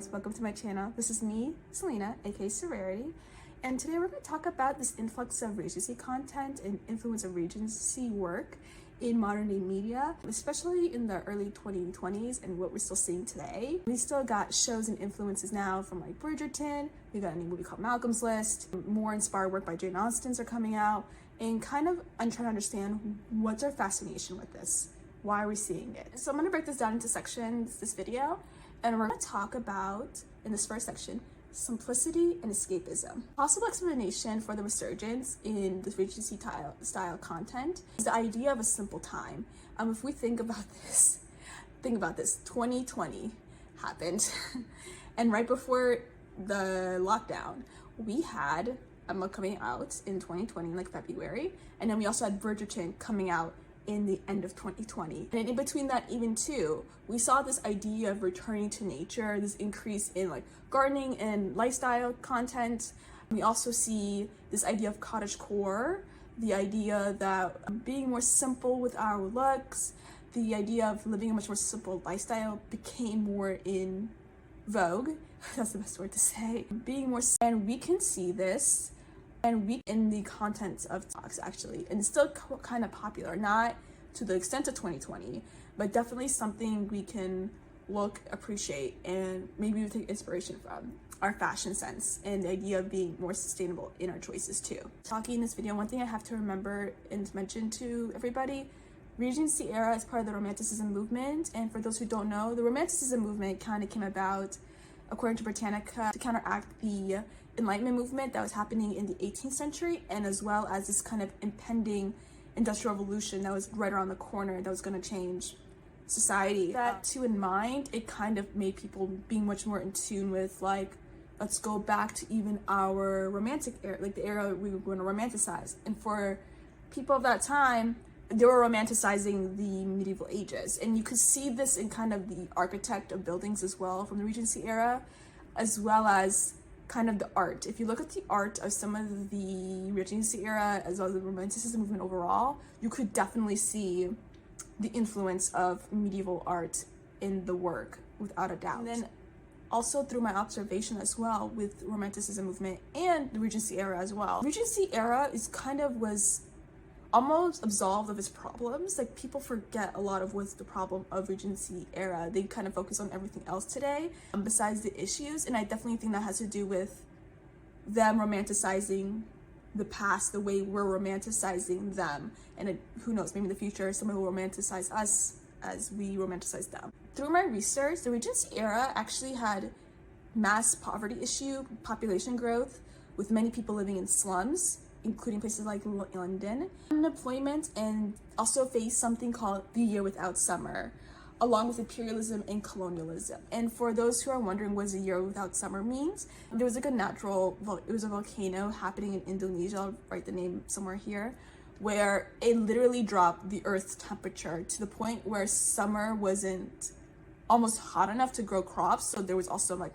guys, welcome to my channel. This is me, Selena, aka Sorority, and today we're going to talk about this influx of Regency content and influence of Regency work in modern day media, especially in the early 2020s and what we're still seeing today. We still got shows and influences now from like Bridgerton, we got a new movie called Malcolm's List, more inspired work by Jane Austen's are coming out, and kind of I'm trying to understand what's our fascination with this. Why are we seeing it? So I'm going to break this down into sections this video, and we're going to talk about, in this first section, simplicity and escapism. Possible explanation for the resurgence in the Regency style content is the idea of a simple time. If we think about this, 2020 happened, and right before the lockdown, we had Emma coming out in 2020, like February, and then we also had Bridgerton coming out in the end of 2020. And in between that even too, we saw this idea of returning to nature, this increase in like gardening and lifestyle content. We also see this idea of cottagecore, the idea that being more simple with our looks, the idea of living a much more simple lifestyle became more in vogue. That's the best word to say. Being more, and we can see this and we in the content of talks actually, and it's still kind of popular, not to the extent of 2020, but definitely something we can look, appreciate, and maybe we take inspiration from our fashion sense and the idea of being more sustainable in our choices too. Talking in this video, one thing I have to remember and mention to everybody, Regency era is part of the Romanticism movement, and for those who don't know, the Romanticism movement kind of came about, according to Britannica, to counteract the Enlightenment movement that was happening in the 18th century, and as well as this kind of impending industrial revolution that was right around the corner that was going to change society. That too in mind, it kind of made people being much more in tune with like, let's go back to even our romantic era, like the era we were going to romanticize. And for people of that time, they were romanticizing the medieval ages, and you could see this in kind of the architect of buildings as well from the Regency era, as well as kind of the art. If you look at the art of some of the Regency era as well as the Romanticism movement overall, you could definitely see the influence of medieval art in the work without a doubt. And then also through my observation as well with Romanticism movement and the Regency era as well. Regency era was almost absolved of its problems. Like, people forget a lot of what's the problem of Regency era. They kind of focus on everything else today besides the issues, and I definitely think that has to do with them romanticizing the past the way we're romanticizing them, and who knows, maybe in the future someone will romanticize us as we romanticize them. Through my research, the Regency era actually had mass poverty issue, population growth, with many people living in slums, including places like London, unemployment, and also faced something called the year without summer, along with imperialism and colonialism. And for those who are wondering what a year without summer means, there was like it was a volcano happening in Indonesia, I'll write the name somewhere here, where it literally dropped the Earth's temperature to the point where summer wasn't almost hot enough to grow crops. So there was also like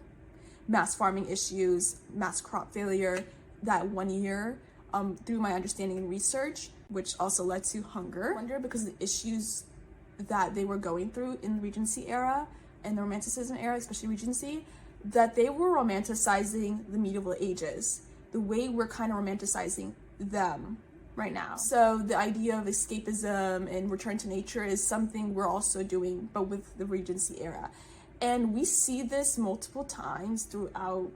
mass farming issues, mass crop failure that one year. Through my understanding and research, which also led to hunger. I wonder, because of the issues that they were going through in the Regency era and the Romanticism era, especially Regency, that they were romanticizing the medieval ages the way we're kind of romanticizing them right now. So the idea of escapism and return to nature is something we're also doing, but with the Regency era. And we see this multiple times throughout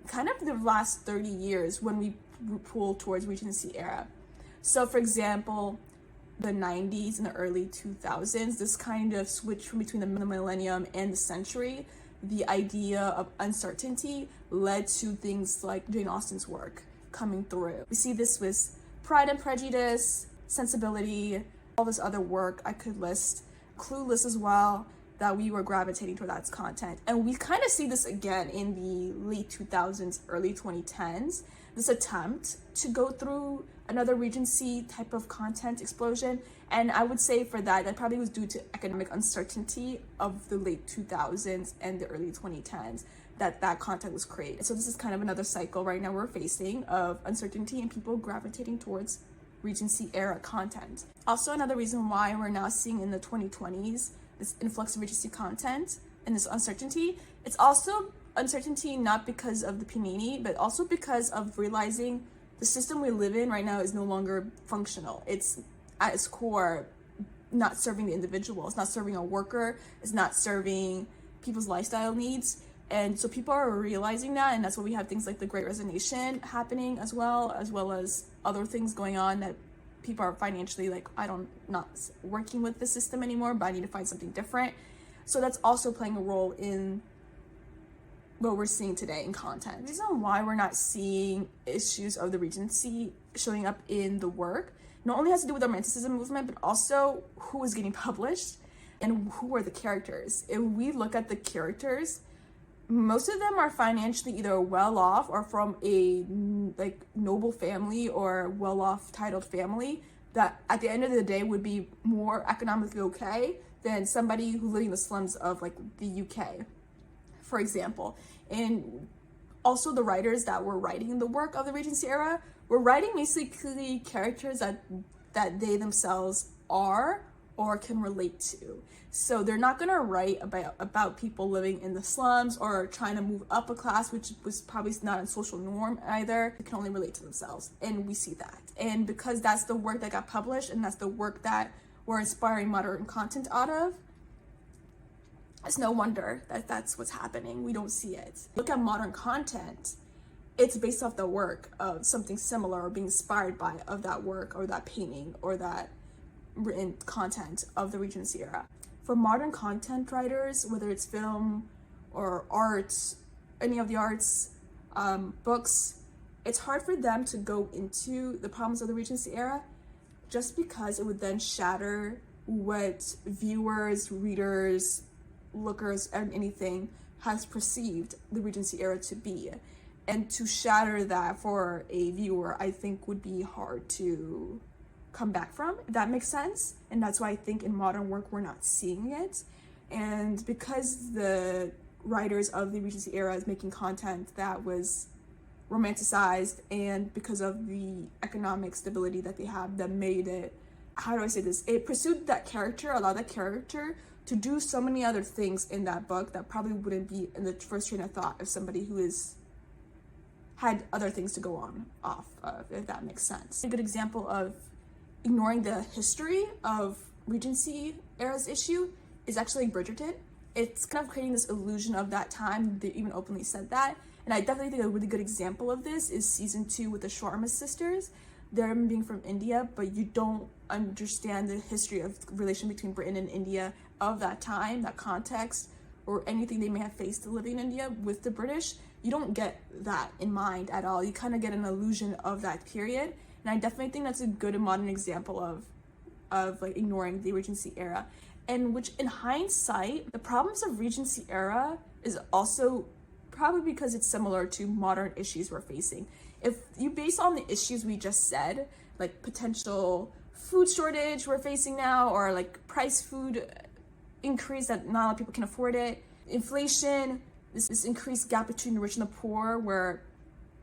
kind of the last 30 years when we pull towards Regency era. So for example, the 90s and the early 2000s, this kind of switch from between the millennium and the century, the idea of uncertainty led to things like Jane Austen's work coming through. We see this with Pride and Prejudice, Sensibility, all this other work I could list, Clueless as well, that we were gravitating toward that content. And we kind of see this again in the late 2000s, early 2010s, this attempt to go through another Regency type of content explosion. And I would say for that probably was due to economic uncertainty of the late 2000s and the early 2010s that content was created. So this is kind of another cycle right now we're facing of uncertainty and people gravitating towards Regency era content. Also, another reason why we're now seeing in the 2020s this influx of Regency content and this uncertainty, it's also uncertainty, not because of the panini, but also because of realizing the system we live in right now is no longer functional. It's at its core not serving the individual. It's not serving a worker. It's not serving people's lifestyle needs. And so people are realizing that, and that's why we have things like the Great Resignation happening as well as other things going on, that people are financially like, not working with the system anymore, but I need to find something different. So that's also playing a role in what we're seeing today in content. The reason why we're not seeing issues of the Regency showing up in the work not only has to do with the romanticism movement, but also who is getting published and who are the characters. If we look at the characters, most of them are financially either well off or from a like noble family or well off titled family that at the end of the day would be more economically okay than somebody who's living in the slums of like the UK, for example. And also the writers that were writing the work of the Regency era were writing basically characters that they themselves are or can relate to. So they're not gonna write about people living in the slums or trying to move up a class, which was probably not a social norm either. They can only relate to themselves, and we see that. And because that's the work that got published and that's the work that we're inspiring modern content out of, it's no wonder that that's what's happening. We don't see it. Look at modern content. It's based off the work of something similar or being inspired by of that work or that painting or that written content of the Regency era. For modern content writers, whether it's film or arts, any of the arts, books, it's hard for them to go into the problems of the Regency era just because it would then shatter what viewers, readers, lookers, and anything has perceived the Regency era to be. And to shatter that for a viewer, I think would be hard to come back from, if that makes sense. And that's why I think in modern work we're not seeing it. And because the writers of the Regency era is making content that was romanticized, and because of the economic stability that they have that made it, how do I say this, it pursued that character, allowed that character to do so many other things in that book that probably wouldn't be in the first train of thought of somebody who had other things to go on off of, if that makes sense. A good example of ignoring the history of Regency era's issue is actually Bridgerton. It's kind of creating this illusion of that time. They even openly said that. And I definitely think a really good example of this is season 2 with the Sharma sisters. They're being from India, but you don't understand the history of relation between Britain and India of that time, that context, or anything they may have faced living in India with the British. You don't get that in mind at all. You kind of get an illusion of that period. And I definitely think that's a good and modern example of like ignoring the Regency era. And which in hindsight, the problems of Regency era is also probably because it's similar to modern issues we're facing. If you base on the issues we just said, like potential food shortage we're facing now, or like price food increase that not a lot of people can afford it, inflation, this increased gap between the rich and the poor where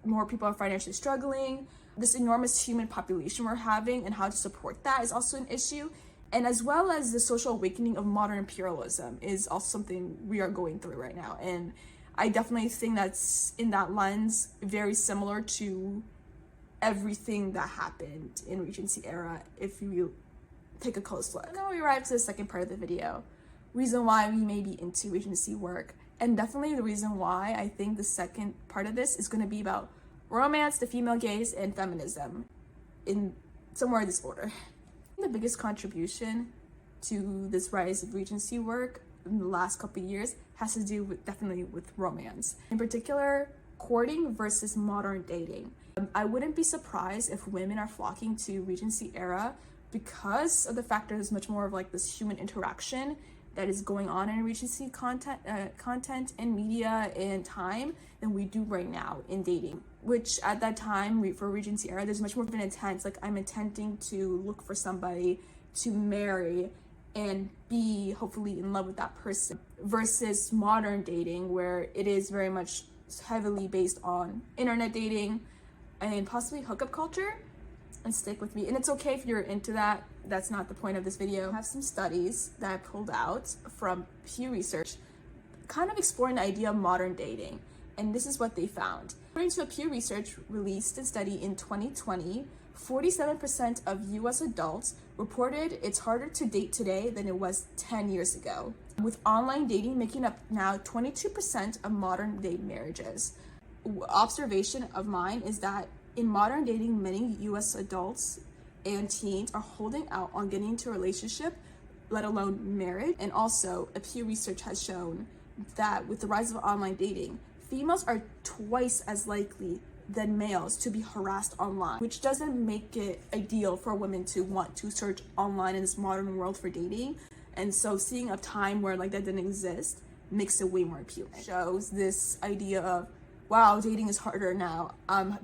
more people are financially struggling, this enormous human population we're having and how to support that is also an issue. And as well as the social awakening of modern imperialism is also something we are going through right now. And I definitely think that's, in that lens, very similar to everything that happened in Regency era if you take a close look. And then we arrive to the second part of the video, reason why we may be into Regency work. And definitely the reason why I think the second part of this is going to be about romance, the female gaze, and feminism in somewhere in this order. The biggest contribution to this rise of Regency work in the last couple of years has to do with definitely with romance. In particular, courting versus modern dating. I wouldn't be surprised if women are flocking to Regency era because of the fact that there's much more of like this human interaction that is going on in Regency content and media and time than we do right now in dating. Which at that time for Regency era, there's much more of an intent, like I'm intending to look for somebody to marry and be hopefully in love with that person, versus modern dating where it is very much heavily based on internet dating and possibly hookup culture. And stick with me, and it's okay if you're into that. That's not the point of this video. I have some studies that I pulled out from Pew Research kind of exploring the idea of modern dating. And this is what they found. According to a Pew Research released a study in 2020, 47% of US adults reported it's harder to date today than it was 10 years ago, with online dating making up now 22% of modern day marriages. Observation of mine is that in modern dating, many US adults and teens are holding out on getting into a relationship, let alone marriage. And also, a Pew Research has shown that with the rise of online dating, females are twice as likely than males to be harassed online, which doesn't make it ideal for women to want to search online in this modern world for dating. And so seeing a time where like that didn't exist makes it way more appealing. It shows this idea of, wow, dating is harder now.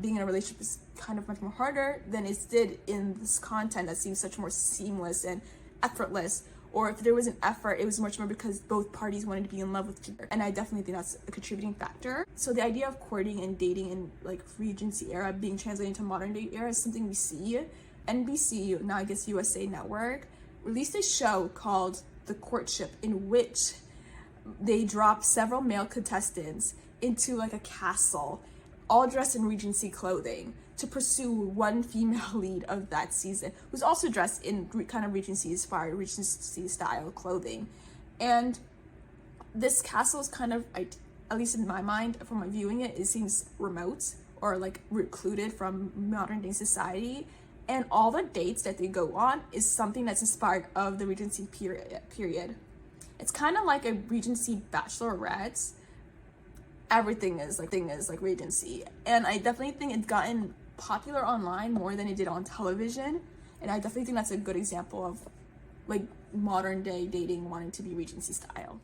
Being in a relationship is kind of much more harder than it did in this content that seems such more seamless and effortless. Or if there was an effort, it was much more because both parties wanted to be in love with each other. And I definitely think that's a contributing factor. So the idea of courting and dating in like Regency era being translated into modern day era is something we see. NBC, now I guess USA Network, released a show called The Courtship, in which they dropped several male contestants into like a castle, all dressed in Regency clothing, to pursue one female lead of that season, who's also dressed in kind of Regency-inspired, Regency-style clothing. And this castle is kind of, at least in my mind, from my viewing it, it seems remote or like recluded from modern-day society. And all the dates that they go on is something that's inspired of the Regency period. It's kind of like a Regency bachelorette. Everything is like Regency. And I definitely think it's gotten popular online more than it did on television, and I definitely think that's a good example of like modern day dating wanting to be Regency style.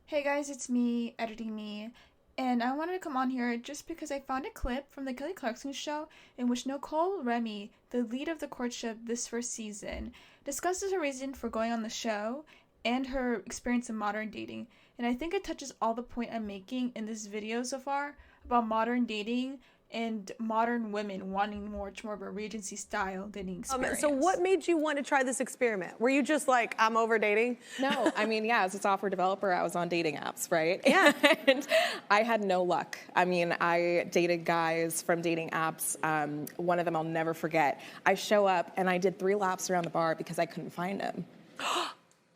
Hey guys, it's me, Editing Me, and I wanted to come on here just because I found a clip from the Kelly Clarkson show in which Nicole Remy, the lead of The Courtship this first season, discusses her reason for going on the show and her experience in modern dating. And I think it touches all the point I'm making in this video so far about modern dating and modern women wanting much more of a Regency style dating experience. So what made you want to try this experiment? Were you just like, I'm over dating? No, I mean, yeah, as a software developer, I was on dating apps, right? Yeah. And I had no luck. I mean, I dated guys from dating apps. One of them I'll never forget. I show up and I did 3 laps around the bar because I couldn't find him.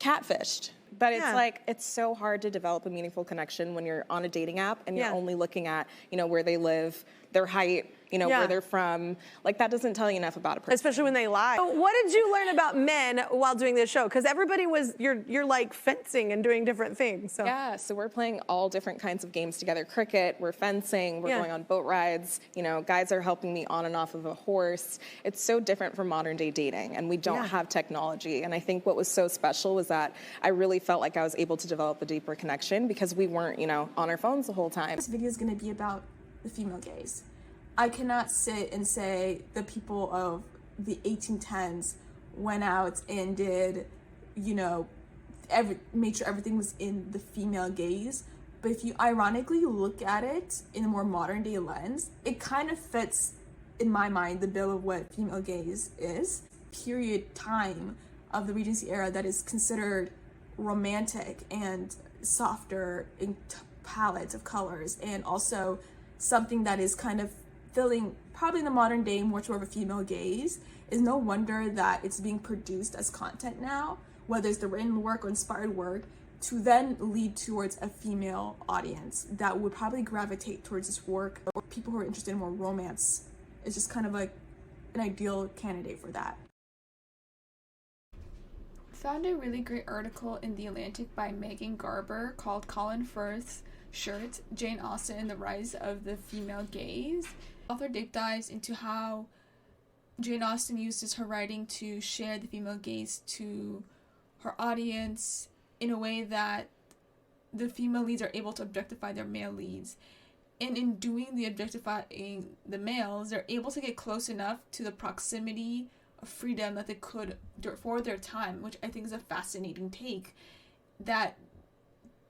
Catfished. But it's like, it's so hard to develop a meaningful connection when you're on a dating app and you're only looking at, you know, where they live, their height, you know, where they're from. Like, that doesn't tell you enough about a person. Especially when they lie. So what did you learn about men while doing this show? Because everybody was, you're like fencing and doing different things. So. Yeah, so we're playing all different kinds of games together. Cricket, we're fencing, we're going on boat rides. You know, guys are helping me on and off of a horse. It's so different from modern day dating, and we don't have technology. And I think what was so special was that I really felt like I was able to develop a deeper connection because we weren't, you know, on our phones the whole time. This video is going to be about the female gaze. I cannot sit and say the people of the 1810s went out and did, you know, made sure everything was in the female gaze. But if you ironically look at it in a more modern day lens, it kind of fits, in my mind, the bill of what female gaze is. Period time of the Regency era that is considered romantic and softer in palettes of colors, and also something that is kind of filling probably in the modern day more of a female gaze. Is no wonder that it's being produced as content now, whether it's the written work or inspired work, to then lead towards a female audience that would probably gravitate towards this work, or people who are interested in more romance is just kind of like an ideal candidate for that. Found a really great article in The Atlantic by Megan Garber called Colin Firth's Shirt, Jane Austen and the Rise of the Female Gaze. The author deep dives into how Jane Austen uses her writing to share the female gaze to her audience in a way that the female leads are able to objectify their male leads. And in doing the objectifying the males, they're able to get close enough to the proximity of freedom that they could for their time, which I think is a fascinating take, that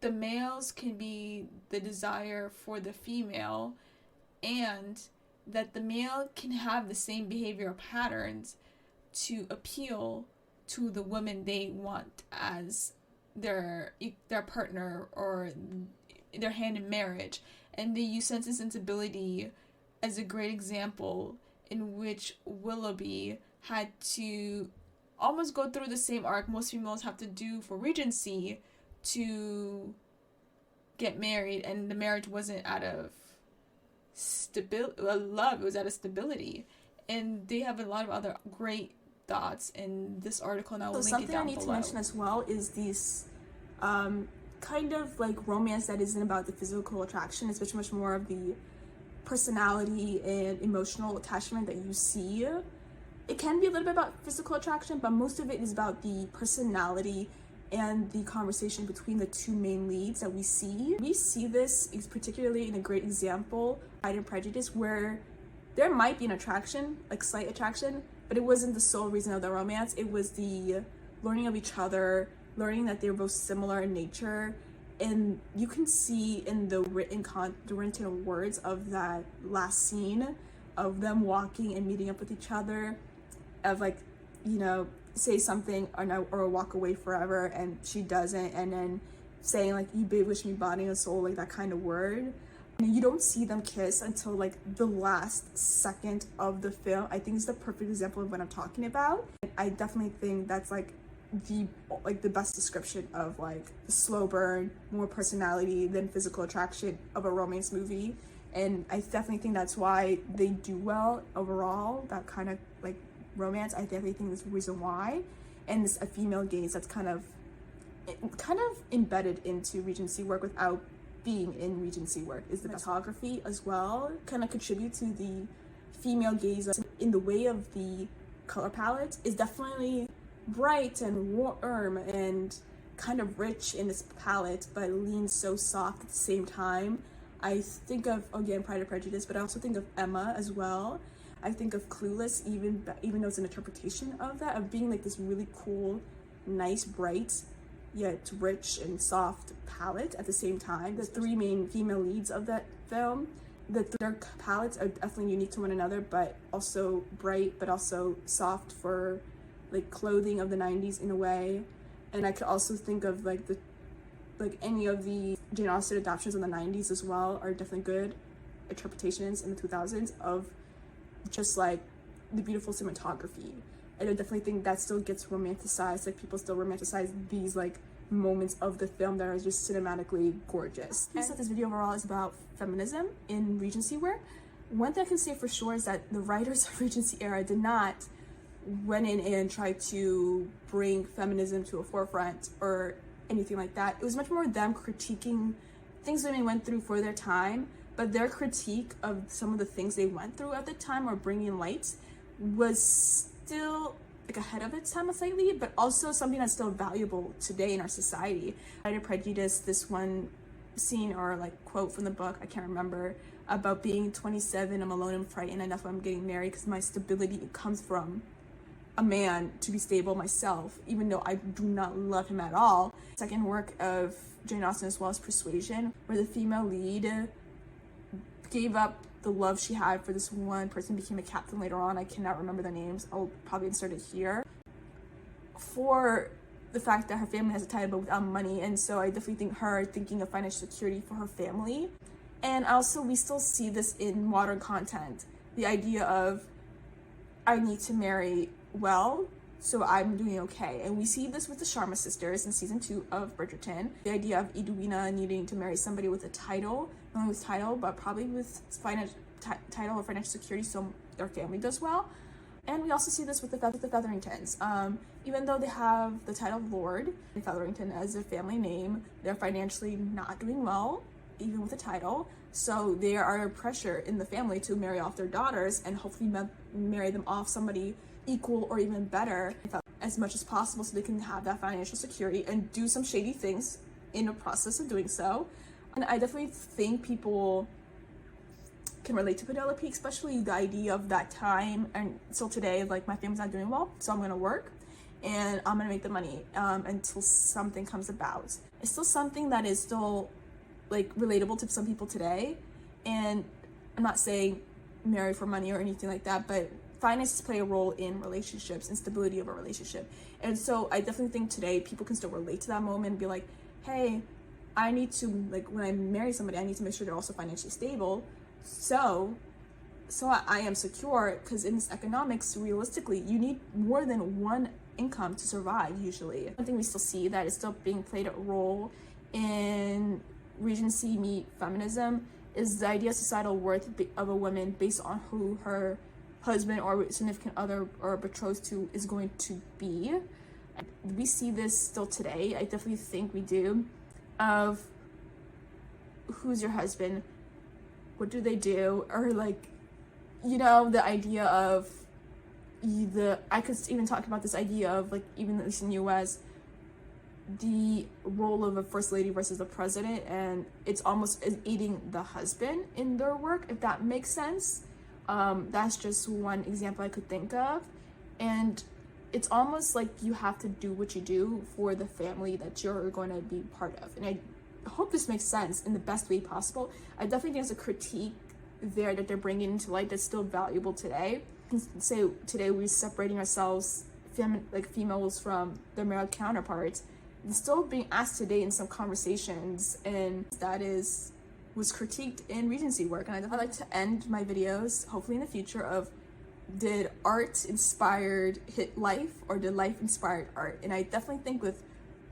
the males can be the desire for the female, and that the male can have the same behavioral patterns to appeal to the women they want as their partner or their hand in marriage, and they use Sense and Sensibility as a great example in which Willoughby had to almost go through the same arc most females have to do for Regency to get married, and the marriage wasn't out of love, it was out of stability. And they have a lot of other great thoughts in this article, and I will link it something down I need below. to mention as well is these kind of like romance that isn't about the physical attraction. It's much more of the personality and emotional attachment that you see. It can be a little bit about physical attraction, but most of it is about the personality and the conversation between the two main leads that we see. We see this is particularly in a great example, Pride and Prejudice, where there might be an attraction, like slight attraction, but it wasn't the sole reason of the romance. It was the learning of each other, learning that they're both similar in nature. And you can see in the written words of that last scene of them walking and meeting up with each other, of like, you know, say something or walk away forever, and she doesn't, and then saying like, you wish me body and soul, like that kind of word. And you don't see them kiss until like the last second of the film. I think it's the perfect example of what I'm talking about. I definitely think that's like the best description of like the slow burn, more personality than physical attraction of a romance movie. And I definitely think that's why they do well overall, that kind of like romance. I definitely think that's the reason why. And it's a female gaze that's kind of embedded into Regency work without being in Regency work, is the photography as well kind of contribute to the female gaze in the way of the color palette is definitely bright and warm and kind of rich in its palette, but leans so soft at the same time. I think of, again, Pride and Prejudice, but I also think of Emma as well. I think of Clueless, even though it's an interpretation of that, of being like this really cool, nice, bright, yet rich and soft palette at the same time. The three main female leads of that film, their palettes are definitely unique to one another, but also bright, but also soft for like clothing of the 90s in a way. And I could also think of like any of the Jane Austen adaptations in the 90s as well are definitely good interpretations in the 2000s of just like the beautiful cinematography. And I definitely think that still gets romanticized, like people still romanticize these like moments of the film that are just cinematically gorgeous. And so this video overall is about feminism in Regency work. One thing I can say for sure is that the writers of Regency era did not went in and tried to bring feminism to a forefront or anything like that. It was much more them critiquing things women went through for their time, but their critique of some of the things they went through at the time or bringing light was still like ahead of its time slightly, but also something that's still valuable today in our society. Pride and Prejudice, this one scene or like quote from the book, I can't remember, about being 27, I'm alone and frightened, and that's why I'm getting married, because my stability comes from a man to be stable myself, even though I do not love him at all. Second work of Jane Austen as well as Persuasion, where the female lead gave up the love she had for this one person, became a captain later on. I cannot remember their names. I'll probably insert it here. For the fact that her family has a title but without money, and so I definitely think her thinking of financial security for her family. And also we still see this in modern content, the idea of I need to marry well, so I'm doing okay. And we see this with the Sharma sisters in season 2 of Bridgerton. The idea of Edwina needing to marry somebody with a title, not only with title, but probably with title or financial security, so their family does well. And we also see this with the Featheringtons. Even though they have the title of Lord and Featherington as their family name, they're financially not doing well, even with the title. So there are pressure in the family to marry off their daughters and hopefully marry them off somebody equal or even better as much as possible, so they can have that financial security and do some shady things in the process of doing so. And I definitely think people can relate to Penelope, especially the idea of that time and still today, like my family's not doing well, so I'm gonna work and I'm gonna make the money until something comes about. It's still something that is still like relatable to some people today, and I'm not saying marry for money or anything like that, but finances play a role in relationships and stability of a relationship. And so I definitely think today people can still relate to that moment and be like, hey, I need to, like, when I marry somebody, I need to make sure they're also financially stable. So I am secure, because in this economics, realistically, you need more than one income to survive usually. I think we still see that it's still being played a role in Regency meet feminism is the idea of societal worth of a woman based on who her husband or significant other or betrothed to is going to be. We see this still today. I definitely think we do. Of who's your husband, what do they do, or like, you know, the idea of I could even talk about this idea of, like, even at least in the US, the role of a first lady versus the president, and it's almost aiding the husband in their work, if that makes sense. That's just one example I could think of. And it's almost like you have to do what you do for the family that you're going to be part of. And I hope this makes sense in the best way possible. I definitely think there's a critique there that they're bringing into light that's still valuable today. Say today we're separating ourselves, females from their male counterparts. It's still being asked today in some conversations, and that was critiqued in Regency work. And I'd like to end my videos, hopefully in the future, of did art inspired hit life, or did life inspired art? And I definitely think with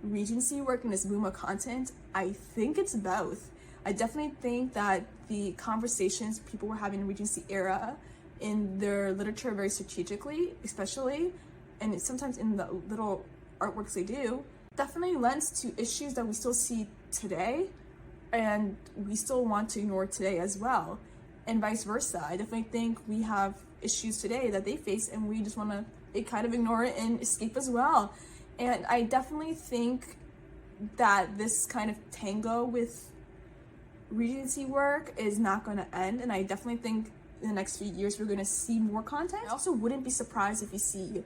Regency work and this boom of content, I think it's both. I definitely think that the conversations people were having in Regency era in their literature very strategically, especially, and sometimes in the little artworks they do, definitely lends to issues that we still see today and we still want to ignore today as well, and vice versa. I definitely think we have issues today that they face and we just want to kind of ignore it and escape as well. And I definitely think that this kind of tango with Regency work is not going to end, and I definitely think in the next few years we're going to see more content. I also wouldn't be surprised if you see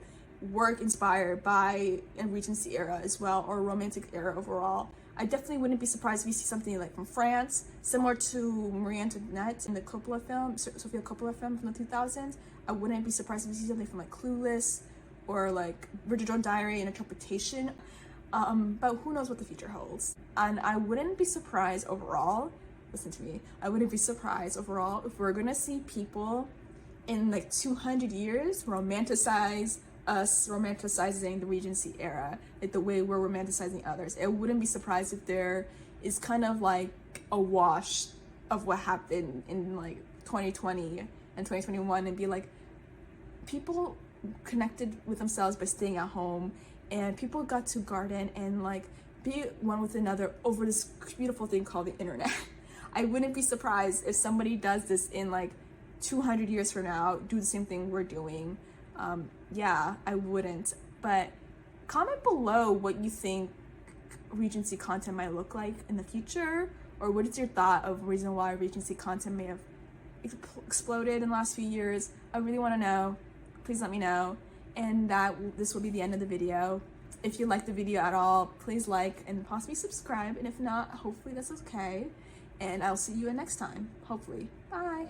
work inspired by a Regency era as well, or romantic era overall. I definitely wouldn't be surprised if you see something like from France, similar to Marie Antoinette in the Coppola film, Sofia Coppola film from the 2000s. I wouldn't be surprised if you see something from like Clueless or like Bridgerton Diary, an interpretation. But who knows what the future holds. And I wouldn't be surprised overall, listen to me, I wouldn't be surprised overall if we're gonna see people in like 200 years romanticize us romanticizing the Regency era, like the way we're romanticizing others. It wouldn't be surprised if there is kind of like a wash of what happened in like 2020 and 2021, and be like, people connected with themselves by staying at home, and people got to garden and like be one with another over this beautiful thing called the internet. I wouldn't be surprised if somebody does this in like 200 years from now, do the same thing we're doing. Yeah, I wouldn't. But comment below what you think Regency content might look like in the future, or what is your thought of reason why Regency content may have exploded in the last few years. I really want to know. Please let me know. And this will be the end of the video. If you liked the video at all, please like and possibly subscribe. And if not, hopefully that's okay. And I'll see you next time, hopefully. Bye.